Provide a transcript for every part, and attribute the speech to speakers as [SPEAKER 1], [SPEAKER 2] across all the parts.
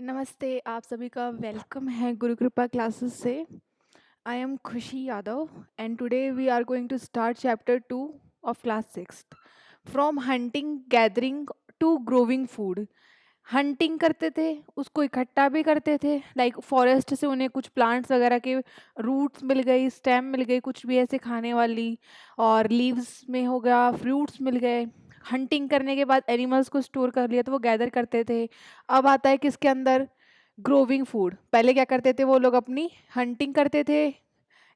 [SPEAKER 1] नमस्ते, आप सभी का वेलकम है गुरु कृपा क्लासेस से। I am Khushi Yadav and today we are going to start chapter 2 of class 6 from hunting gathering to growing food. Hunting करते थे, उसको इकट्ठा भी करते थे, लाइक फॉरेस्ट से उन्हें कुछ प्लांट्स वगैरह के रूट्स मिल गई, स्टेम मिल गई, कुछ भी ऐसे खाने वाली, और लीव्स में हो गया, फ्रूट्स मिल गए। हंटिंग करने के बाद एनिमल्स को स्टोर कर लिया तो वो गैदर करते थे। अब आता है किसके अंदर, ग्रोविंग फूड। पहले क्या करते थे वो लोग, अपनी हंटिंग करते थे,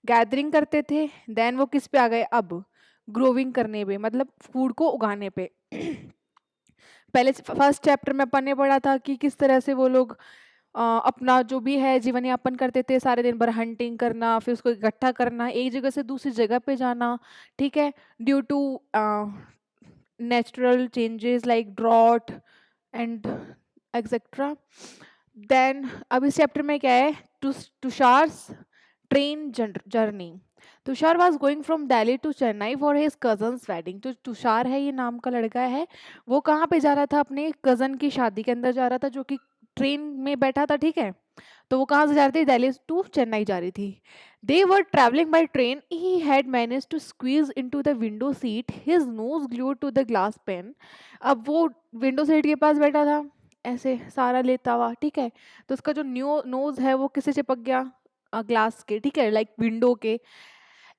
[SPEAKER 1] गैदरिंग करते थे, देन वो किस पे आ गए, अब ग्रोविंग करने पे, मतलब फूड को उगाने पे। पहले फर्स्ट चैप्टर में अपन ने पढ़ा था कि किस तरह से वो लोग अपना जो भी है जीवन यापन करते थे, सारे दिन भर हंटिंग करना, फिर उसको इकट्ठा करना, एक जगह से दूसरी जगह पे जाना, ठीक है, due to natural changes like drought and etcetera. Then अब इस चैप्टर में क्या है, Tushar's train journey. Tushar was going from Delhi to Chennai for his cousin's wedding. तो तुषार है, ये नाम का लड़का है, वो कहाँ पे जा रहा था, अपने कजन की शादी के अंदर जा रहा था, जो कि ट्रेन में बैठा था, ठीक है। तो वो कहाँ से जा रही थी, दिल्ली टू चेन्नई जा रही थी। They were travelling by train, he had managed to squeeze into the window seat, his nose glued to the glass pane. अब वो विंडो सीट के पास बैठा था, ऐसे सारा लेता हुआ, ठीक है। तो उसका जो न्यू नोज है वो किसे चिपक गया, ग्लास के, ठीक है, लाइक विंडो के।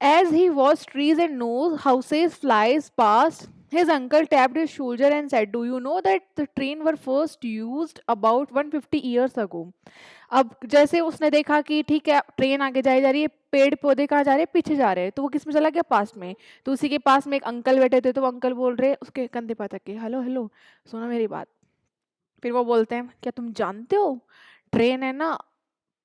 [SPEAKER 1] As he watched trees and nose, houses, flies past, his uncle tapped his shoulder and said, "Do you know that the train were first used about 150 years ago?" अब जैसे उसने देखा कि ठीक है ट्रेन आगे जाई जा रही है, पेड़ पौधे कहाँ जा रहे हैं, पीछे जा रहे हैं, तो वो किस में चला गया, पास्ट में। तो उसी के पास में एक अंकल बैठे थे, तो वो अंकल बोल रहे उसके कंधे पर तक के, हेलो हेलो, सुनो मेरी बात। फिर वो बोलते हैं, क्या तुम जानते हो ट्रेन है ना,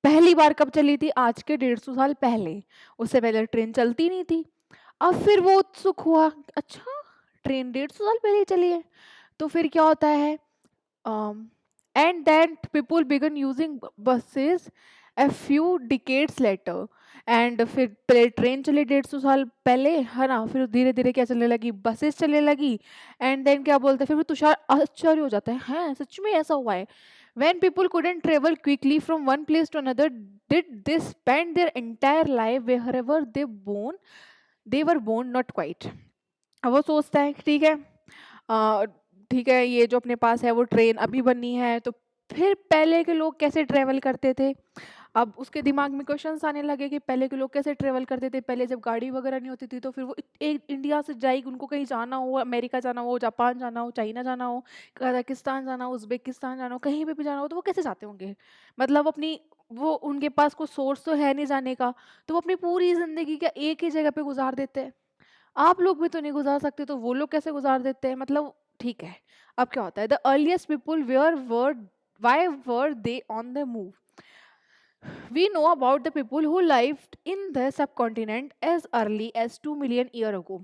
[SPEAKER 1] पहली बार कब चली थी, आज के 150 साल पहले। उससे पहले ट्रेन चलती नहीं थी। अब फिर वो उत्सुक हुआ, अच्छा ट्रेन 150 साल पहले ही चली है। तो फिर क्या होता है, and then people began using buses a few decades later। And फिर पहले ट्रेन चली 150 साल पहले, है ना, फिर धीरे धीरे क्या चलने लगी, बसेस चलने लगी। एंड देन क्या बोलते हैं, फिर वो तुषार आश्चर्य हो जाता है, हैं सच में ऐसा हुआ है। When people couldn't travel quickly from one place to another, did they spend their entire life wherever they were born? Not quite। अब वो सोचता है कि अ, ठीक है, ये जो अपने पास है वो ट्रेन अभी बनी है, तो फिर पहले के लोग कैसे ट्रेवल करते थे। अब उसके दिमाग में क्वेश्चंस आने लगे कि पहले के लोग कैसे ट्रेवल करते थे, पहले जब गाड़ी वगैरह नहीं होती थी, तो फिर वो एक इंडिया से जाएगी, उनको कहीं जाना हो, अमेरिका जाना हो, जापान जाना हो, चाइना जाना हो, कजाकिस्तान जाना हो, उज्बेकिस्तान जाना हो, कहीं पे भी जाना हो, तो वो कैसे जाते होंगे। मतलब अपनी, वो उनके पास कोई सोर्स तो है नहीं जाने का, तो वो अपनी पूरी जिंदगी क्या एक ही जगह पे गुजार देते हैं। आप लोग भी तो नहीं गुजार सकते, तो वो लोग कैसे गुजार देते हैं, मतलब ठीक है। अब क्या होता है, the earliest people where were why were they on the move. We know about the people who lived in the subcontinent as early as 2 million year ago।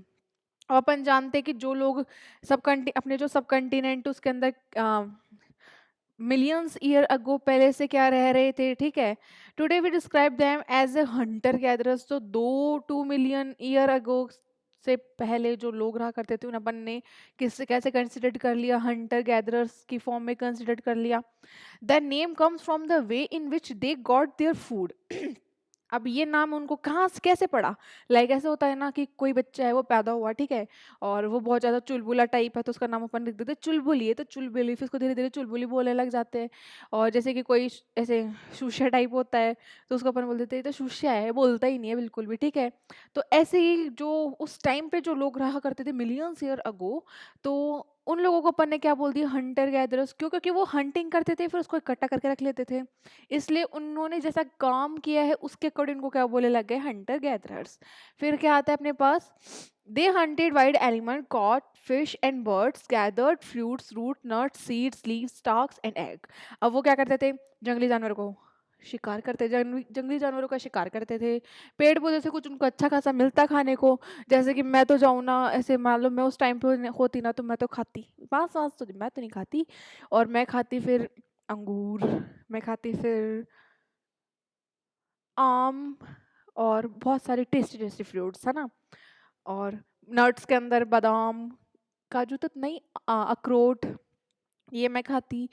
[SPEAKER 1] और अपन जानते हैं कि जो लोग अपने जो सब कंटिनेंट उसके अंदर मिलियंस ईयर अगो पहले से क्या रह रहे थे, ठीक है। Today we describe them as a hunter gatherers. तो 2 मिलियन ईयर अगो से पहले जो लोग रहा करते थे, उन्हें अपन ने किससे कैसे कंसिडर कर लिया, हंटर गैदरर्स की फॉर्म में कंसिडर कर लिया। The name comes from the way in which they got their food. अब ये नाम उनको कहाँ से कैसे पड़ा, लाइक ऐसे होता है ना कि कोई बच्चा है वो पैदा हुआ, ठीक है, और वो बहुत ज़्यादा चुलबुला टाइप है, तो उसका नाम अपन लिख देते चुलबुली है, तो चुलबुली, फिर उसको धीरे धीरे चुलबुली बोलने लग जाते हैं। और जैसे कि कोई ऐसे शुष्या टाइप होता है, तो उसको अपन बोल देते हैं तो शुष्या है, बोलता ही नहीं है बिल्कुल भी, ठीक है। तो ऐसे ही जो उस टाइम पे जो लोग रहा करते थे मिलियंस ईयर अगो, तो उन लोगों को अपन ने क्या बोल दिया, हंटर गैदरर्स। क्यों, क्योंकि वो हंटिंग करते थे, फिर उसको इकट्ठा करके रख लेते थे, इसलिए उन्होंने जैसा काम किया है उसके अकॉर्डिंग उनको क्या बोले लग गए, हंटर गैदरर्स। फिर क्या आता है अपने पास, they hunted wild animal, caught fish and birds, gathered fruits, root nuts, seeds, leaves, stalks and egg. अब वो क्या करते थे, जंगली जानवर को शिकार करते, जंगली जानवरों का शिकार करते थे। पेड़ पौधे से कुछ उनको अच्छा खासा मिलता खाने को, जैसे कि मैं तो जाऊँ ना, ऐसे मान लो मैं उस टाइम पे होती ना, तो मैं तो खाती, बांस वास तो मैं तो नहीं खाती, और मैं खाती फिर अंगूर, मैं खाती फिर आम, और बहुत सारे टेस्टी टेस्टी फ्रूट्स है ना। और नट्स के अंदर बादाम, काजू तो नहीं, अखरोट, ये मैं खाती।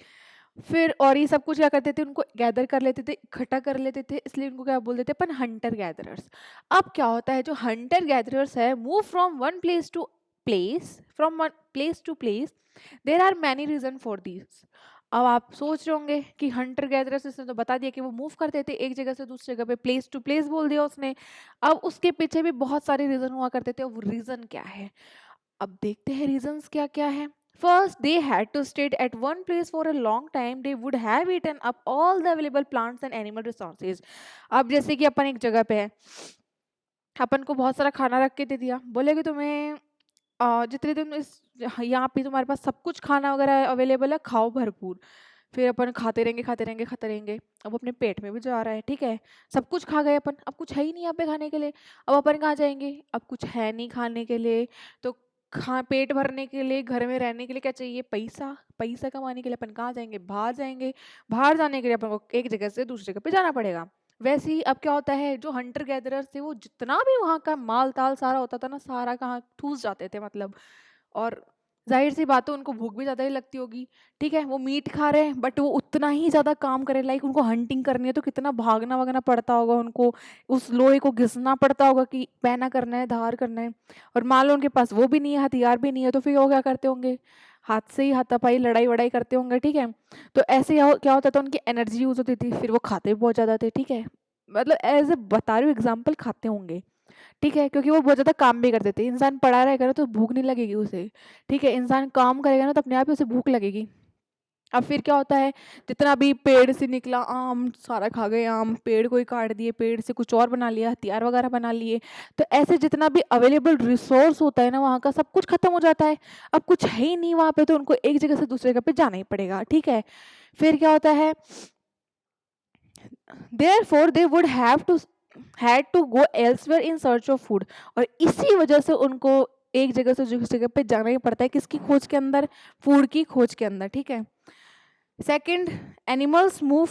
[SPEAKER 1] फिर और ये सब कुछ क्या करते थे, उनको गैदर कर लेते थे, इकट्ठा कर लेते थे, इसलिए उनको क्या बोलते थे अपन, हंटर गैदरर्स। अब क्या होता है, जो हंटर गैदरर्स है move from one place to place, from one place to place, there are many reason for this. अब आप सोच रहे होंगे कि हंटर गैदरर्स, इसने तो बता दिया कि वो मूव करते थे एक जगह से दूसरी जगह पे, प्लेस टू प्लेस बोल दिया उसने। अब उसके पीछे भी बहुत सारे रीजन हुआ करते थे, वो रीजन क्या है, अब देखते हैं रीजंस क्या क्या है। First, they had to stay at one place for a long time. They would have eaten up all the available plants and animal resources. अब जैसे कि अपन एक जगह पे है, अपन को बहुत सारा खाना रख के दे दिया, बोले कि तुम्हें जितने दिन इस यहाँ पे तुम्हारे पास सब कुछ खाना वगैरह अवेलेबल है, खाओ भरपूर। फिर अपन खाते रहेंगे खाते रहेंगे खाते रहेंगे, अब अपने पेट में भी जा रहा है, ठीक है, सब कुछ खा गए अपन, अब कुछ है ही नहीं यहाँ पे खाने के लिए। अब अपन कहाँ जाएंगे, अब कुछ है नहीं खाने के लिए, तो खा पेट भरने के लिए, घर में रहने के लिए क्या चाहिए, पैसा। पैसा कमाने के लिए अपन कहाँ जाएंगे, बाहर जाएंगे। बाहर जाने के लिए अपन को एक जगह से दूसरी जगह पे जाना पड़ेगा। वैसे ही अब क्या होता है, जो हंटर गैदरर्स थे वो जितना भी वहाँ का माल ताल सारा होता था ना, सारा कहाँ ठूस जाते थे मतलब। और जाहिर सी बात है, उनको भूख भी ज़्यादा ही लगती होगी, ठीक है, वो मीट खा रहे हैं बट वो उतना ही ज़्यादा काम करे, लाइक उनको हंटिंग करनी है तो कितना भागना वगना पड़ता होगा उनको, उस लोहे को घिसना पड़ता होगा कि पैना करना है, धार करना है। और मान लो उनके पास वो भी नहीं है, हथियार भी नहीं है, तो फिर वो क्या करते होंगे, हाथ से ही हाथापाई लड़ाई वड़ाई करते होंगे, ठीक है। तो ऐसे क्या होता था, उनकी एनर्जी यूज होती थी, फिर वो खाते भी बहुत ज़्यादा थे, ठीक है, मतलब एज ए बता रही हूँ एग्जाम्पल, खाते होंगे, ठीक है, क्योंकि वो बहुत ज़्यादा काम भी कर देते हैं। इंसान पढ़ा रहेगा ना तो भूख नहीं लगेगी उसे, ठीक है, इंसान काम करेगा ना तो अपने आप ही उसे भूख लगेगी। अब फिर क्या होता है, जितना भी पेड़ से निकला आम सारा खा गए, आम पेड़ को ही काट दिए, पेड़ से कुछ और बना लिया, हथियार वगैरह बना लिए। तो ऐसे जितना भी अवेलेबल रिसोर्स होता है ना वहाँ का, सब कुछ खत्म हो जाता है। अब कुछ है ही नहीं वहाँ पे, तो उनको एक जगह से दूसरी जगह पे जाना ही पड़ेगा, ठीक है। फिर क्या होता है, therefore they would have to had to go elsewhere in search of food। और इसी वजह से उनको एक जगह से दूसरी जगह पे जाना ही पड़ता है, किसकी खोज के अंदर, फूड की खोज के अंदर, ठीक है। Second, animals move,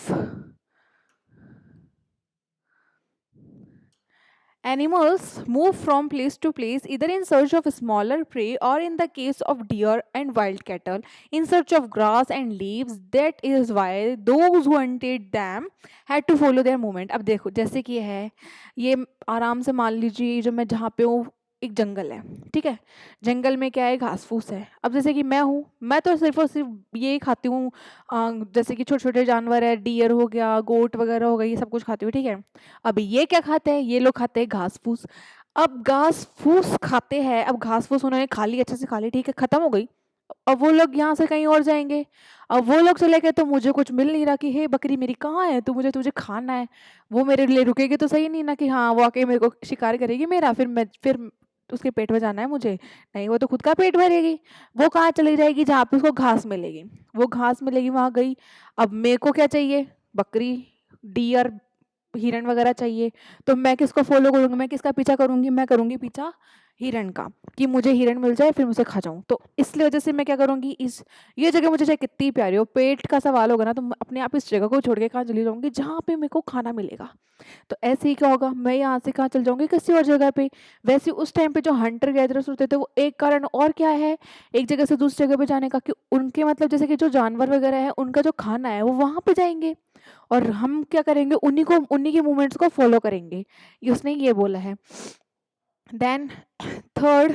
[SPEAKER 1] animals move from place to place either in search of smaller prey or in the case of deer and wild cattle in search of grass and leaves। That is why those who hunted them had to follow their movement। अब देखो जैसे कि है ये, आराम से मान लीजिए जो मैं जहाँ पे हूँ एक जंगल है, ठीक है, जंगल में क्या है, घास फूस है। अब जैसे कि मैं हूँ, मैं तो सिर्फ और सिर्फ ये खाती हूँ, जैसे कि छोटे छोटे जानवर है, डियर हो गया, गोट वगैरह हो गई, ये सब कुछ खाती हूँ, ठीक है। अब ये क्या खाते हैं, ये लोग खाते हैं घास फूस। अब घास फूस खाते हैं, अब घास फूस उन्होंने खा ली, अच्छे से खा ली, ठीक है, खत्म हो गई। अब वो लोग यहाँ से कहीं और जाएंगे, अब वो लोग चले गए तो मुझे कुछ मिल नहीं रहा कि हे बकरी मेरी कहाँ है, तो मुझे तुझे खाना है। वो मेरे लिए रुकेगी तो सही नहीं ना, कि हाँ वो आके मेरे को शिकार करेगी मेरा, फिर उसके पेट में जाना है मुझे, नहीं, वो तो खुद का पेट भरेगी। वो कहाँ चली जाएगी, जहाँ पे उसको घास मिलेगी, वो घास मिलेगी वहां गई। अब मेरे को क्या चाहिए, बकरी, डियर, हिरण वगैरह चाहिए, तो मैं किसको फॉलो करूंगी, मैं किसका पीछा करूंगी, मैं करूंगी पीछा हिरण का, कि मुझे हिरण मिल जाए फिर मुझे खा जाऊं। तो इसलिए वजह से मैं क्या करूंगी, इस ये जगह मुझे चाहे कितनी प्यारी हो, पेट का सवाल होगा ना, तो मैं अपने आप इस जगह को छोड़ के कहाँ चली जाऊंगी, जहाँ पे मेरे को खाना मिलेगा। तो ऐसे ही क्या होगा, मैं यहाँ से कहाँ चल जाऊंगी, किसी और जगह पे। वैसे उस टाइम पे जो हंटर गैदरर्स होते थे, वो एक कारण और क्या है एक जगह से दूसरी जगह पे जाने का, कि उनके मतलब जैसे कि जो जानवर वगैरह है उनका जो खाना है वो वहां पे जाएंगे, और हम क्या करेंगे, उन्हीं के मूवमेंट्स को फॉलो करेंगे, ये उसने ये बोला है। देन थर्ड,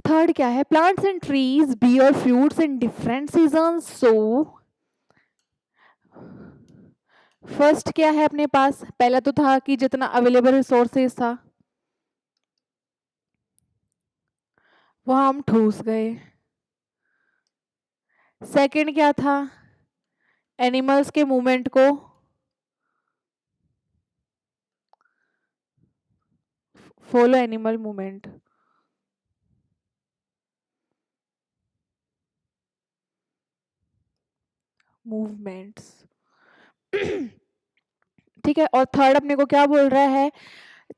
[SPEAKER 1] थर्ड क्या है, plants and trees bear fruits in different season. So first क्या है अपने पास, पहला तो था कि जितना अवेलेबल रिसोर्सेज था वहां हम ठूस गए। सेकंड क्या था, एनिमल्स के मूवमेंट को फॉलो, एनिमल मूवमेंट, मूवमेंट्स, ठीक है। और थर्ड अपने को क्या बोल रहा है,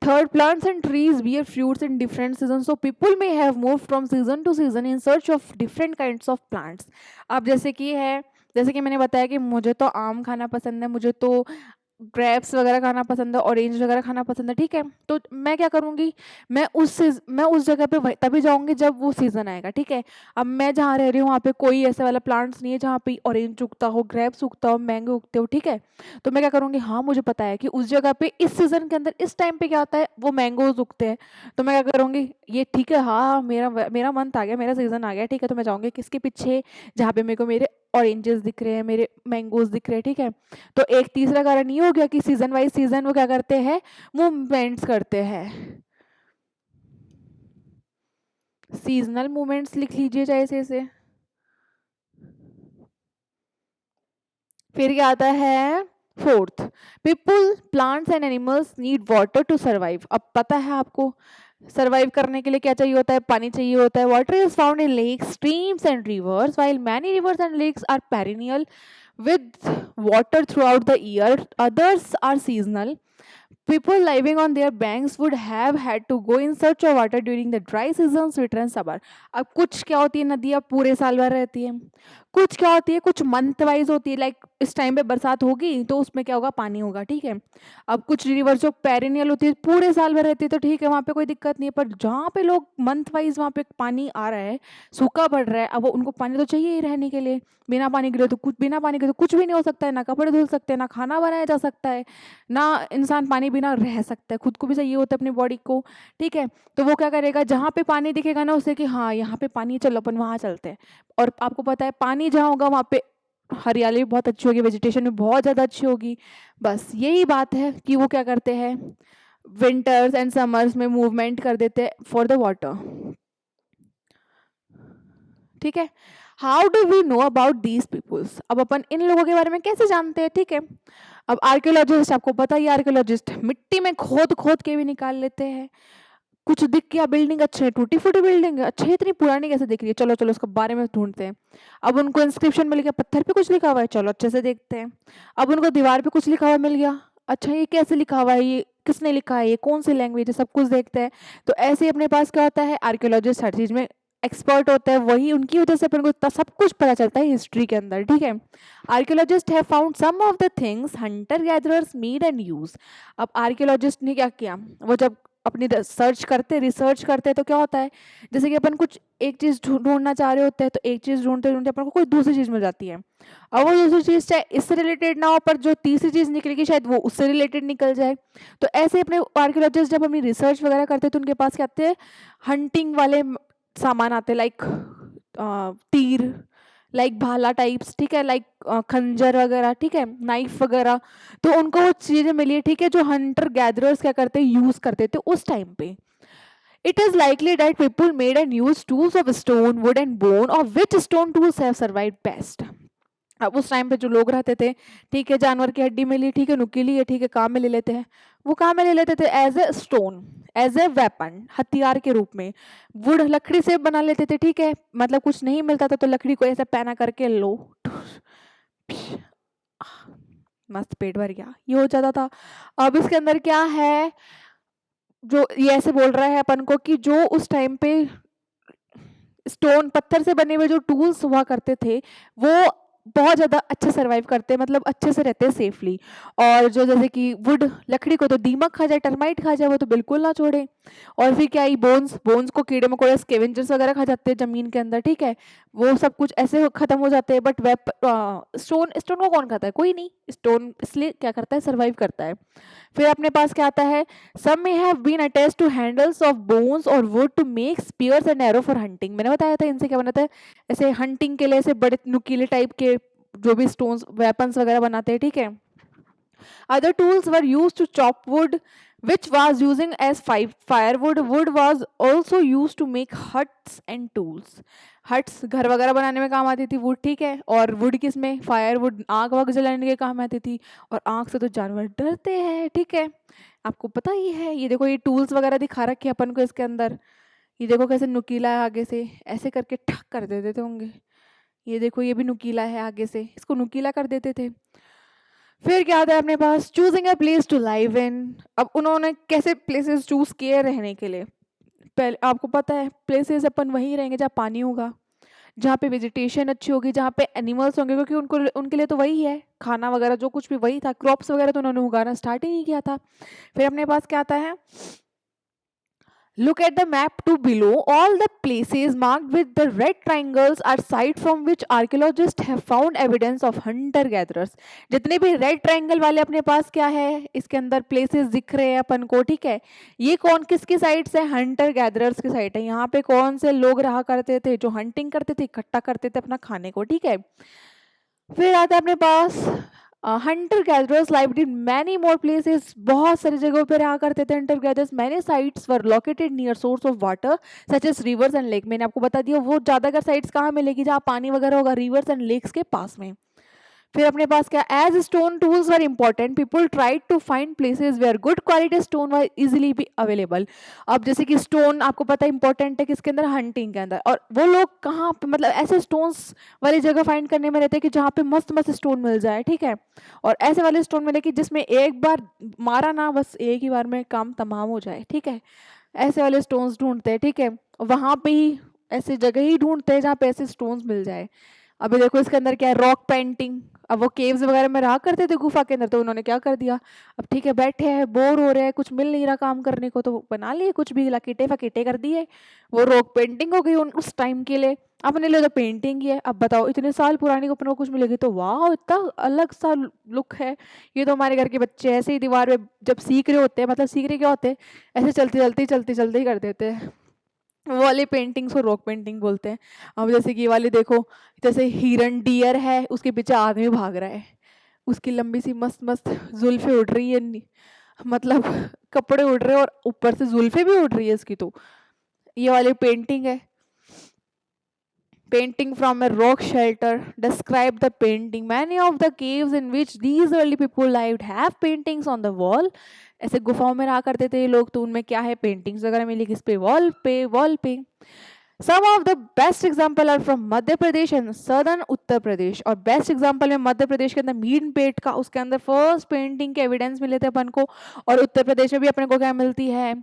[SPEAKER 1] third, plants and trees bear fruits in different seasons, so people may have moved from season to season in search of different kinds of plants। अब जैसे कि है, जैसे कि मैंने बताया कि मुझे तो आम खाना पसंद है, मुझे तो ग्रेप्स वगैरह खाना पसंद है, ऑरेंज वगैरह खाना पसंद है, ठीक है। तो मैं क्या करूँगी, मैं उस जगह पे तभी जाऊँगी जब वो सीज़न आएगा, ठीक है। अब मैं जहाँ रह रही हूँ वहाँ पे कोई ऐसा वाला प्लांट्स नहीं है जहाँ पे ऑरेंज उगता हो, ग्रेप्स उगता हो, मैंगो उगते हो, ठीक है। तो मैं क्या करूँगी, हाँ मुझे पता है कि उस जगह पे इस सीज़न के अंदर इस टाइम पे क्या होता है, वो मैंगोज उगते हैं। तो मैं क्या करूँगी, ये ठीक है, हाँ मेरा मंथ आ गया, मेरा सीज़न आ गया, ठीक है। तो मैं जाऊँगी किसके पीछे, जहाँ पे मेरे को मेरे ऑरेंजेस दिख रहे हैं, मेरे मैंगोज दिख रहे हैं, ठीक है। तो एक तीसरा कारण ये हो गया कि सीजन वाइज सीजन वो क्या करते हैं, मूवमेंट्स करते हैं। सीजनल मूवमेंट्स लिख लीजिए चाहे से। फिर क्या आता है, fourth, people plants and animals need water to survive. अब पता है आपको सर्वाइव करने के लिए क्या चाहिए होता है, पानी चाहिए होता है। Water is found in lakes, streams and rivers, while many rivers and lakes are perennial with water throughout the year, others are seasonal. People living on their banks would have had to go in search of water during the dry seasons, winter and summer. अब कुछ क्या होती है, नदियाँ पूरे साल भर रहती है, कुछ क्या होती है, कुछ मंथ वाइज होती है, लाइक इस टाइम पे बरसात होगी तो उसमें क्या होगा, पानी होगा, ठीक है। अब कुछ रिवर जो पेरिनियल होती है, पूरे साल भर रहती है, तो ठीक है, वहाँ पे कोई दिक्कत नहीं है। पर जहाँ पे लोग मंथ वाइज वहाँ पे पानी आ रहा है, सूखा पड़ रहा है, अब वो उनको पानी तो चाहिए ही रहने के लिए। बिना पानी के तो कुछ भी नहीं हो सकता है, ना कपड़े धुल सकते हैं, ना खाना बनाया जा सकता है, ना इंसान पानी बिना रह सकता है, खुद को भी चाहिए होता है अपनी बॉडी को, ठीक है। तो वो क्या करेगा, जहाँ पे पानी दिखेगा ना उसे कि हाँ यहाँ पे पानी है, चलो अपन वहाँ चलते हैं। और आपको पता है पानी जहाँ होगा वहाँ पे हरियाली भी बहुत अच्छी होगी, वेजिटेशन भी बहुत ज़्यादा अच्छी होगी। बस यही बात है कि वो क्या करते हैं, विंटर्स एंड समर्स में मूवमेंट कर देते हैं फॉर द वाटर, ठीक है। How do we know about these peoples, अब अपन इन लोगों के बारे में कैसे जानते हैं, ठीक है। अब आर्कियोलॉजिस्ट, आपको पता ही आर्कियोलॉजिस्ट मिट्टी में खोद खोद के भी निकाल लेते हैं। कुछ दिख गया बिल्डिंग, अच्छे टूटी फूटी बिल्डिंग है, अच्छे इतनी पुरानी कैसे दिख रही है, चलो चलो उसके बारे में ढूंढते हैं। अब उनको इंस्क्रिप्शन मिल गया, पत्थर पे कुछ लिखा हुआ है, चलो अच्छे से देखते हैं। अब उनको दीवार पे कुछ लिखा हुआ मिल गया, अच्छा ये कैसे लिखा हुआ है, ये किसने लिखा है, ये कौन सी लैंग्वेज है, सब कुछ देखते हैं। तो ऐसे ही अपने पास क्या होता है, आर्कियोलॉजिस्ट हर चीज में एक्सपर्ट होता है, वही उनकी वजह से अपन को इतना सब कुछ पता चलता है हिस्ट्री के अंदर, ठीक है। Archaeologist have found some of the things hunter gatherers made and use. अब आर्कियोलॉजिस्ट ने क्या किया, वो जब अपनी रिसर्च करते तो क्या होता है, जैसे कि अपन कुछ एक चीज ढूंढना चाह रहे होते हैं, तो एक चीज ढूंढते ढूंढते अपन को कोई दूसरी चीज मिल जाती है। अब वो दूसरी चीज चाहे इससे रिलेटेड ना हो, पर जो तीसरी चीज निकलेगी शायद वो उससे रिलेटेड निकल जाए। तो ऐसे अपने आर्कियोलॉजिस्ट जब अपनी रिसर्च वगैरह करते हैं तो उनके पास क्या आते हैं, हंटिंग वाले सामान आते हैं, लाइक तीर, लाइक भाला टाइप्स, ठीक है, लाइक खंजर वगैरह, ठीक है, नाइफ वगैरह। तो उनको वो चीजें मिली है, ठीक है, जो हंटर गैदरर्स क्या करते हैं, यूज करते थे उस टाइम पे। It is likely that people made and use tools of stone, would and bone, of which stone tools have survived best. अब उस टाइम पे जो लोग रहते थे, ठीक है, जानवर की हड्डी मिली, ठीक है, नुकीली है, ठीक है, काम में ले लेते हैं। वो काम में ले लेते थे as a stone, as a weapon, हथियार के रूप में। वुड लकड़ी से बना लेते थे, ठीक है, मतलब कुछ नहीं मिलता था तो लकड़ी को ऐसे पहना करके लो, मस्त पेट भर गया, ये हो जाता था। अब इसके अंदर क्या है, जो ये ऐसे बोल रहा है अपन को कि जो उस टाइम पे स्टोन पत्थर से बने हुए जो टूल्स हुआ करते थे, वो बहुत ज़्यादा अच्छे सर्वाइव करते हैं, मतलब अच्छे से रहते हैं सेफली। और जो जैसे कि वुड, लकड़ी को तो दीमक खा जाए, टर्माइट खा जाए, वो तो बिल्कुल ना छोड़े। और फिर क्या ही बोन्स, बोन्स को कीड़े मकोड़े स्केवेंजर्स वगैरह खा जाते हैं जमीन के अंदर, ठीक है, वो सब कुछ ऐसे खत्म हो जाते हैं। बट वेप स्टोन, स्टोन को कौन खाता है, कोई नहीं, स्टोन इसलिए क्या करता है, सर्वाइव करता है। फिर अपने पास क्या आता है, some may have been attached to handles of bones or wood to make spears and arrow for hunting। मैंने बताया था इनसे क्या बनाता है, ऐसे हंटिंग के लिए ऐसे बड़े नुकीले टाइप के जो भी स्टोन्स वेपन्स वगैरह बनाते हैं, ठीक है। Other tools were used to chop wood, which was using as firewood. Wood was also used to make huts and tools. Huts घर वगैरह बनाने में काम आती थी वुड, ठीक है। और वुड किसमें, फायरवुड, आग वग जलाने के काम आती थी। और आग से तो जानवर डरते हैं, ठीक है, आपको पता ही है। ये देखो, ये टूल्स वगैरह दिखा रखे अपन को इसके अंदर, ये देखो कैसे नुकीला है, आगे से ऐसे करके ठक कर देते थे होंगे। ये देखो, ये भी नुकीला है, आगे से इसको नुकीला कर देते थे। फिर क्या आता है अपने पास, choosing a place to live in. अब उन्होंने कैसे प्लेसेस चूज किए रहने के लिए, पहले आपको पता है प्लेसेस अपन वहीं रहेंगे जहाँ पानी होगा, जहाँ पे वेजिटेशन अच्छी होगी, जहाँ पे एनिमल्स होंगे, क्योंकि उनको उनके लिए तो वही है खाना वगैरह, जो कुछ भी वही था, क्रॉप्स वगैरह तो उन्होंने उगाना स्टार्ट ही नहीं किया था। फिर अपने पास क्या आता है, look at the map to below. All the places marked with the red triangles are sites from which archaeologists have found evidence of hunter gatherers. जितने भी रेड ट्रायंगल वाले अपने पास क्या है, इसके अंदर प्लेसेस दिख रहे हैं अपन को, ठीक है, ये कौन किसकी साइट्स है, हंटर गैदरर्स की साइट है। यहाँ पे कौन से लोग रहा करते थे, जो हंटिंग करते थे, इकट्ठा करते थे अपना खाने को, ठीक है। फिर आता है अपने पास hunter gatherers lived in many more places, बहुत सारी जगहों पे रहा करते थे hunter gatherers. Many sites were located near source of water such as rivers and lake. मैंने आपको बता दिया वो ज्यादातर साइट्स कहाँ मिलेगी, जहाँ पानी वगैरह होगा, रिवर्स एंड लेक्स के पास में। फिर अपने पास क्या, as stone tools were important people tried to find places where good quality stone were easily be available. अब जैसे कि स्टोन आपको पता है इंपॉर्टेंट है किसके अंदर, हंटिंग के अंदर, और वो लोग कहाँ पे, मतलब ऐसे स्टोन्स वाली जगह फाइंड करने में रहते हैं कि जहाँ पे मस्त मस्त स्टोन मिल जाए, ठीक है, और ऐसे वाले स्टोन मिले कि जिसमें एक बार मारा ना, बस एक ही बार में काम तमाम हो जाए, ठीक है, ऐसे वाले स्टोन्स ढूंढते हैं, ठीक है, वहां पे ही ऐसी जगह ही ढूंढते हैं जहाँ पे ऐसे स्टोन्स मिल जाए। अभी देखो इसके अंदर क्या है, रॉक पेंटिंग। अब वो केव्स वगैरह में रहा करते थे गुफा के अंदर, तो उन्होंने क्या कर दिया, अब ठीक है बैठे हैं, बोर हो रहे हैं, कुछ मिल नहीं रहा काम करने को, तो बना लिए कुछ भी, लकीटे फकीटे कर दिए। वो रॉक पेंटिंग हो गई उस टाइम के लिए, अपने लिए तो पेंटिंग ही है। अब बताओ इतने साल पुरानी को अपने को कुछ मिलेगी तो वाह, इतना अलग सा लुक है। ये तो हमारे घर के बच्चे ऐसे ही दीवार पे जब सीख रहे होते हैं, मतलब सीख रहे क्या होते हैं, ऐसे चलते ही कर देते हैं। वो वाली पेंटिंग्स को रॉक पेंटिंग बोलते हैं। अब जैसे कि ये वाली देखो, जैसे हिरन डियर है, उसके पीछे आदमी भाग रहा है, उसकी लंबी सी मस्त मस्त जुल्फे उड़ रही है, मतलब कपड़े उड़ रहे हैं और ऊपर से जुल्फे भी उड़ रही है इसकी। तो ये वाली पेंटिंग है, painting from a rock shelter. Describe the painting. Many of the caves in which these early people lived have paintings on the wall. ऐसे गुफाओं में रहा करते थे ये लोग, तो उनमें क्या है, पेंटिंग्स वगैरह मिली किस पे, वॉल पे। Some of the best example are from Madhya Pradesh and southern Uttar Pradesh. और बेस्ट एग्जाम्पल में मध्य प्रदेश के अंदर मीन पेट का, उसके अंदर फर्स्ट पेंटिंग के एविडेंस मिले थे अपन को, और उत्तर प्रदेश में भी अपने को क्या मिलती है,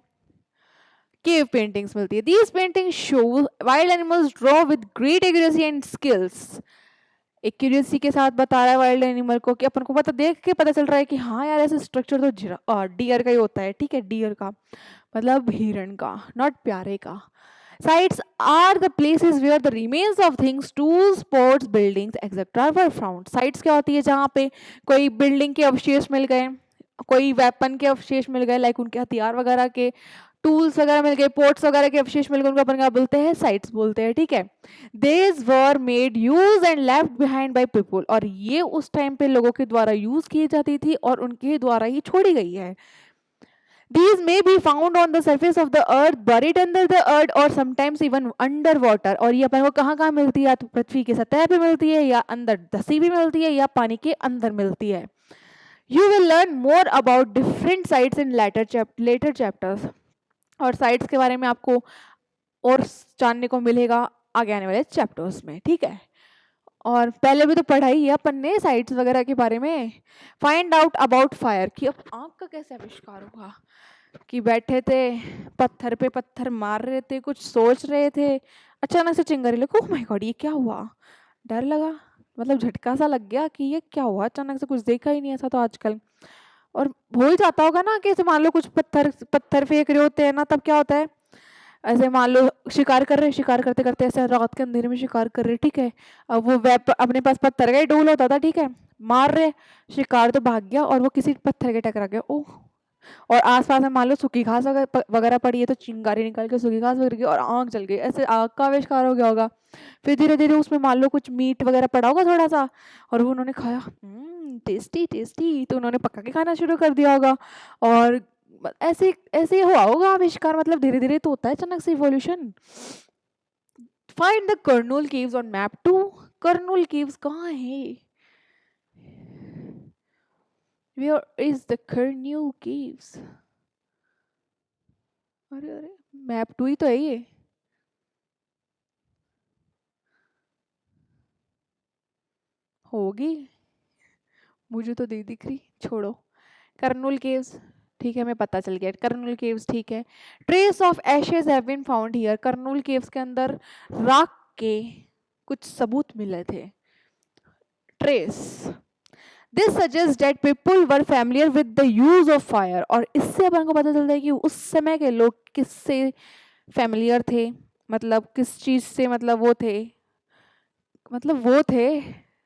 [SPEAKER 1] केव पेंटिंग्स मिलती है। These paintings show wild animals draw with great accuracy and skills. Accuracy के साथ बता रहा है वाइल्ड एनिमल को, कि अपन को पता, देख के पता चल रहा है कि हाँ यार ऐसे स्ट्रक्चर तो डियर का ही होता है, ठीक है, डियर का मतलब हिरण का, नॉट प्यारे का। Sites are the places where the remains of things, tools, pots, buildings etcetera were found. Sites क्या होती है, जहाँ पे कोई बिल्डिंग के अवशेष मिल गए, कोई वेपन के अवशेष मिल गए, लाइक उनके हथियार वगैरह के, टूल्स वगैरह मिल गए, पोर्ट्स वगैरह के अवशेष मिल गए, उनको अपन क्या बोलते हैं, साइट्स बोलते हैं, ठीक है। These were made use and left behind by people। और ये उस टाइम पे लोगों के द्वारा यूज की जाती थी और उनके द्वारा ही छोड़ी गई है। These may be found on the surface of the earth, buried under the earth or sometimes even under water। और ये अपन को कहाँ कहाँ मिलती है, या तो पृथ्वी की सतह पे मिलती है, या अंदर धसी भी मिलती है, या पानी के अंदर मिलती है। You will learn more about different sites in later chapters। और साइट्स के बारे में आपको और जानने को मिलेगा आगे आने वाले चैप्टर्स में, ठीक है। और पहले भी तो पढ़ाई है अपन ने साइट्स वगैरह के बारे में। फाइंड आउट अबाउट फायर, कि अब आग का कैसे आविष्कार हुआ, कि बैठे थे पत्थर पे पत्थर मार रहे थे, कुछ सोच रहे थे, अचानक से चिंगारी लगी, ओह माय गॉड ये क्या हुआ, डर लगा, मतलब झटका सा लग गया कि ये क्या हुआ, अचानक से कुछ देखा ही नहीं ऐसा तो आजकल। और हो ही जाता होगा ना, कि मान लो कुछ पत्थर पत्थर फेंक रहे होते हैं ना, तब क्या होता है, ऐसे मान लो शिकार कर रहे, शिकार करते करते ऐसे रात के अंधेरे में शिकार कर रहे, ठीक है, अब वो अपने पास पत्थर का ही डोल होता था, ठीक है, मार रहे, शिकार तो भाग गया और वो किसी पत्थर के टकरा गया, ओह। और आसपास में मान लो सूखी घास वगैरह पड़ी है, तो चिंगारी निकल के सूखी घास गिर गई और आग जल गई, ऐसे आग का आविष्कार हो गया होगा। फिर धीरे धीरे उसमें मान लो कुछ मीट वगैरह पड़ा होगा थोड़ा सा, और वो उन्होंने खाया, टेस्टी टेस्टी, तो उन्होंने पका के खाना शुरू कर दिया होगा। और ऐसे ऐसे हुआ होगा आविष्कार, मतलब धीरे धीरे तो होता है अचानक से evolution. Find the Kurnool caves on map 2। Kurnool caves कहाँ है, where is the Kurnool caves, अरे अरे मैप 2 ही तो है ये। होगी, मुझे तो नहीं दिख रही, छोड़ो। कर्नूल केव्स, ठीक है, हमें पता चल गया कर्नूल केव्स, ठीक है। Trace of ashes have been found here. Kurnool caves के अंदर राख के कुछ सबूत मिले थे, trace. This suggest that people were familiar with the use of fire, और इससे अपन को पता चलता है कि उस समय के लोग किससे फैमिलियर थे, मतलब किस चीज से, मतलब वो थे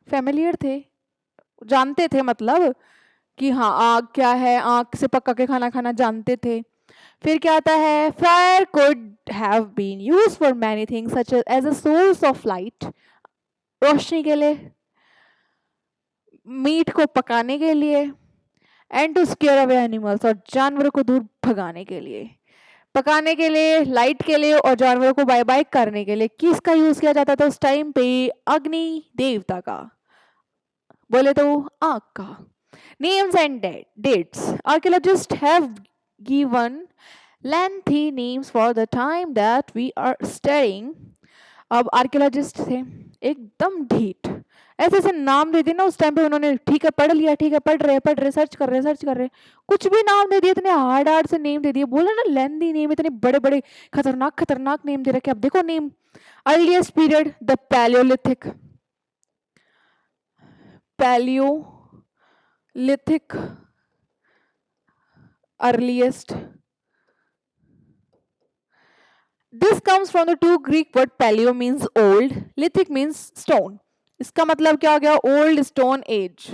[SPEAKER 1] फैमिलियर थे, जानते थे, मतलब कि हाँ आग क्या है, आग से पका के खाना खाना जानते थे। फिर क्या आता है, fire could have been used for many things such as a source of light, रोशनी के लिए, मीट को पकाने के लिए, and to scare away animals, और जानवरों को दूर भगाने के लिए, पकाने के लिए, लाइट के लिए, और जानवरों को बाय बाय करने के लिए। किसका यूज किया जाता था उस टाइम पे, अग्नि देवता का, बोले तो आग का। Names and dates, archaeologist have given lengthy names for the time that we are studying। अब आर्कियोलॉजिस्ट थे एकदम ढीठ, ऐसे ऐसे नाम दे दिए ना उस टाइम पे उन्होंने, ठीक है पढ़ लिया, ठीक है पढ़ रहे, सर्च कर रहे, कुछ भी नाम दे दिए, इतने हार्ड हार्ड से नेम दे दिए, बोला ना लेंदी नेम, इतने बड़े बड़े खतरनाक नेम दे रखे। अब देखो name, earliest period the Palaeolithic, earliest. This comes from the two Greek word paleo means old, lithic means stone। इसका मतलब क्या हो गया, ओल्ड स्टोन एज।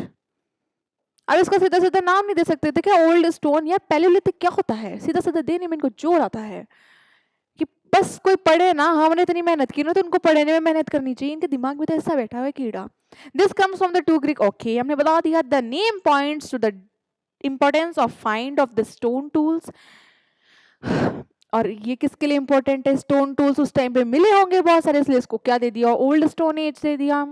[SPEAKER 1] अब इसका सीधा सीधा नाम नहीं दे सकते थे क्या, ओल्ड स्टोन या पैलियोलिथिक, क्या होता है, सीधा सीधा देने में इनको जोर आता है कि बस कोई पढ़े ना, हमने इतनी मेहनत की ना तो उनको पढ़ने में मेहनत करनी चाहिए, इनके दिमाग में तो ऐसा बैठा हुआ है कीड़ा। This comes from the two Greek, okay हमने बता दिया। The name points to the importance of find of the stone tools, और ये किसके लिए इंपॉर्टेंट है, स्टोन टूल्स उस टाइम पे मिले होंगे बहुत सारे, इसलिए इसको क्या दे दिया, ओल्ड स्टोन एज दे दिया।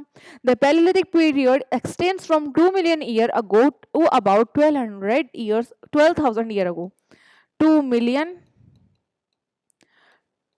[SPEAKER 1] The palaeolithic period extends from 2 million year ago to about 1200 year ago. 2 million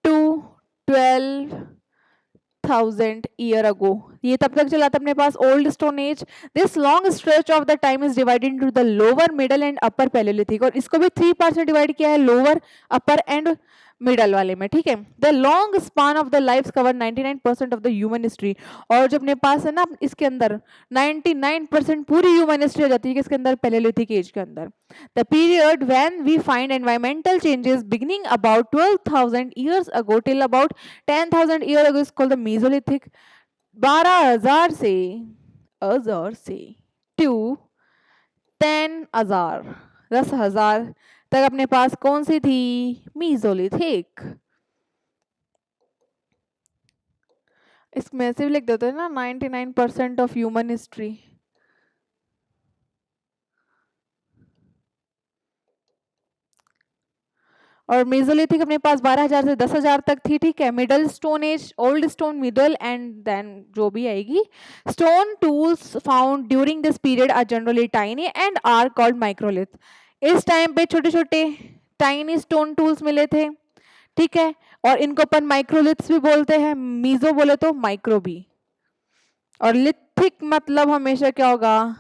[SPEAKER 1] to 12,000 year ago, ये तब तक चला था अपने पास old stone age. This long stretch of the time is divided into the lower, middle and upper palaeolithic, और इसको भी 3 पार्ट में डिवाइड किया है, लोअर, अपर एंड मिडल वाले में, ठीक है। The long span of the life cover 99% of the human history, और जो अपने पास है ना इसके अंदर 99% पूरी ह्यूमन हिस्ट्री हो जाती है किसके अंदर, पैलियोलिथिक एज के अंदर। The period when we find environmental changes beginning about 12,000 years ago till about 10,000 year ago is called the mesolithic. 12,000 से टू 10,000, 10,000 तक अपने पास कौन सी थी, मीजोलिथिक। इसमें से भी लिख देते हैं ना 99% ऑफ ह्यूमन हिस्ट्री। और मेसोलिथिक अपने पास 12,000 से 10,000 तक थी, ठीक है। Middle stone age, old stone, middle and then जो भी आएगी। Stone tools found during this period are generally tiny and are called microlith. इस टाइम पे छोटे छोटे टाइनी स्टोन टूल्स मिले थे, ठीक है, और इनको अपन माइक्रोलिथ्स भी बोलते हैं, मीजो बोले तो माइक्रो भी। और लिथिक मतलब हमेशा क्या होगा,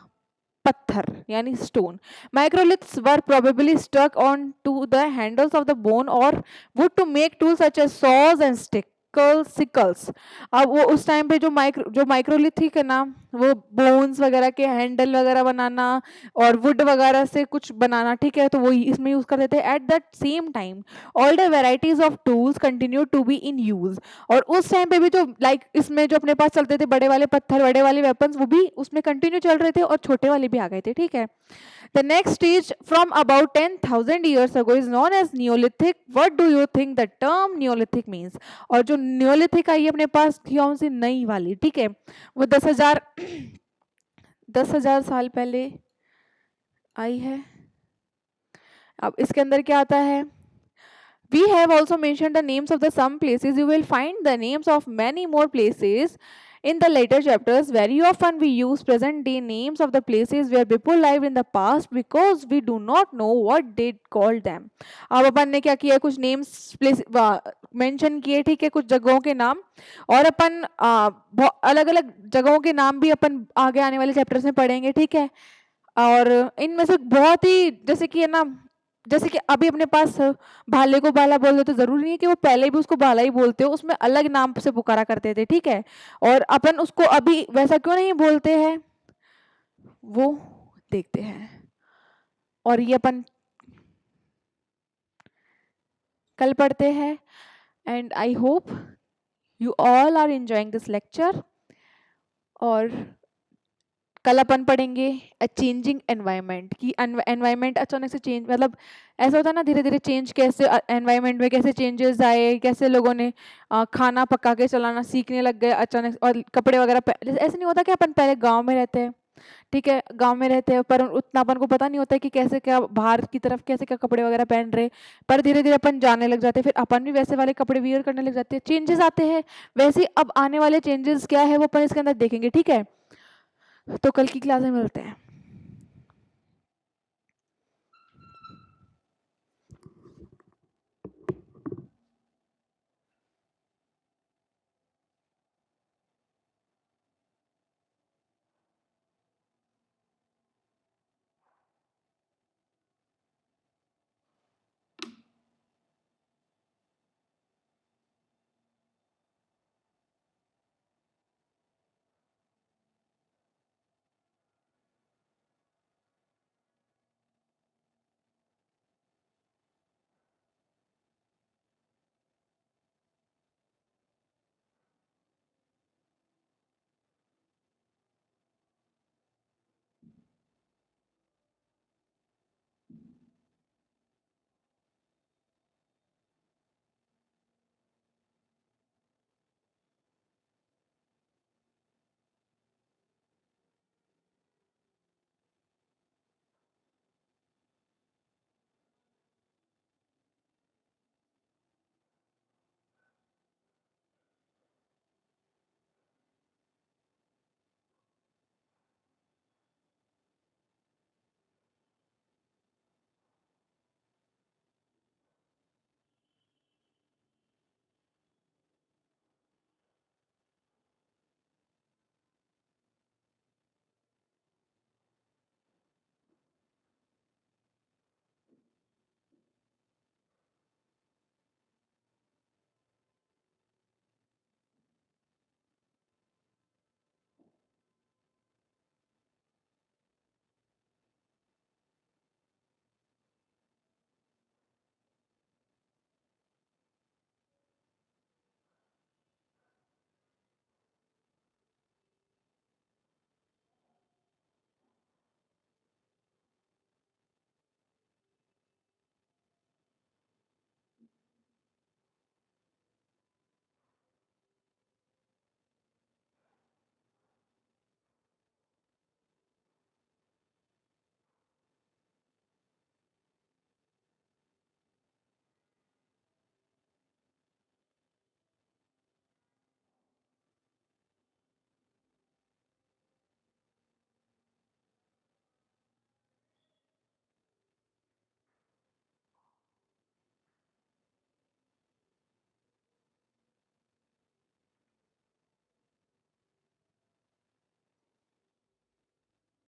[SPEAKER 1] पत्थर यानी stone. Microliths were probably stuck on to the handles of the bone or wood to make tools such as saws and sickles. अब वो उस टाइम पे जो माइक्रोलिथिक है ना, वो बोन्स वगैरह के हैंडल वगैरह बनाना और वुड वगैरह से कुछ बनाना, ठीक है, तो वो इसमें यूज करते थे। At that same time all the varieties of tools continue to be in use. और उस टाइम पे भी जो इसमें जो अपने पास चलते थे बड़े वाले पत्थर, बड़े वाले वेपन्स, वो भी उसमें कंटिन्यू चल रहे थे और छोटे वाले भी आ गए थे, ठीक है। The next stage from about 10,000 years ago is known as Neolithic. What do you think the term Neolithic means? और जो Neolithic आई अपने पास कौन सी, नई वाली, ठीक है, वो 10,000 साल पहले आई है। अब इसके अंदर क्या आता है, we have also mentioned the names of the some places. You will find the names of many more places in the later chapters. Very often we use present day names of the places where people lived in the past because we do not know what they called them. अब अपन ने क्या किया, कुछ names place mention किए, ठीक है, कुछ जगहों के नाम, और अपन अलग अलग जगहों के नाम भी अपन आगे आने वाले चैप्टर्स में पढ़ेंगे, ठीक है। और इनमें से बहुत ही, जैसे कि है ना, जैसे कि अभी अपने पास भाले को भाला बोलते तो ज़रूरी नहीं है कि वो पहले भी उसको भाला ही बोलते हो, उसमें अलग नाम से पुकारा करते थे, ठीक है? और अपन उसको अभी वैसा क्यों नहीं बोलते हैं, वो देखते हैं। और ये अपन कल पढ़ते हैं। And I hope you all are enjoying this lecture. और कल अपन पढ़ेंगे अ चेंजिंग एनवायरनमेंट, कि एनवायरनमेंट अचानक से चेंज, मतलब ऐसा होता है ना धीरे धीरे चेंज, कैसे एनवायरनमेंट में कैसे चेंजेस आए, कैसे लोगों ने खाना पका के चलाना सीखने लग गए अचानक, और कपड़े वगैरह ऐसे नहीं होता कि अपन पहले गांव में रहते हैं, ठीक है, गांव में रहते हैं पर उतना अपन को पता नहीं होता है कि कैसे क्या बाहर की तरफ कैसे क्या कपड़े वगैरह पहन रहे, पर धीरे धीरे अपन जाने लग जाते हैं, फिर अपन भी वैसे वाले कपड़े वियर करने लग जाते हैं, चेंजेस आते हैं। वैसे ही अब आने वाले चेंजेस क्या है वो अपन इसके अंदर देखेंगे, ठीक है? तो कल की क्लास में मिलते हैं।